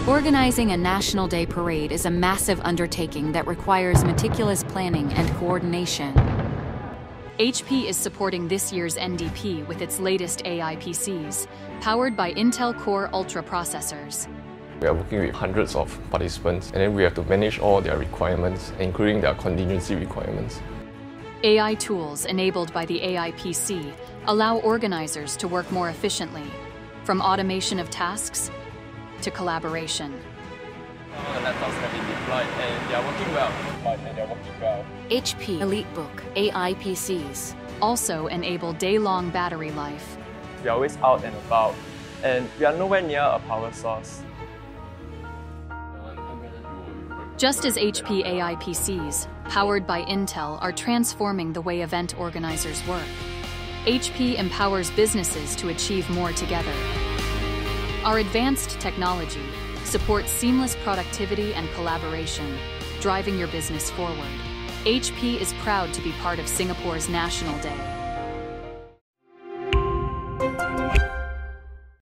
Organizing a National Day parade is a massive undertaking that requires meticulous planning and coordination. HP is supporting this year's NDP with its latest AI PCs, powered by Intel Core Ultra processors. We are working with hundreds of participants, and then we have to manage all their requirements, including their contingency requirements. AI tools enabled by the AI PC allow organizers to work more efficiently, from automation of tasks to collaboration. All the laptops have been deployed and they are working well. HP EliteBook AI PCs also enable day-long battery life. We are always out and about, and we are nowhere near a power source. Just as HP AI PCs, powered by Intel, are transforming the way event organizers work, HP empowers businesses to achieve more together. Our advanced technology supports seamless productivity and collaboration, driving your business forward. HP is proud to be part of Singapore's National Day.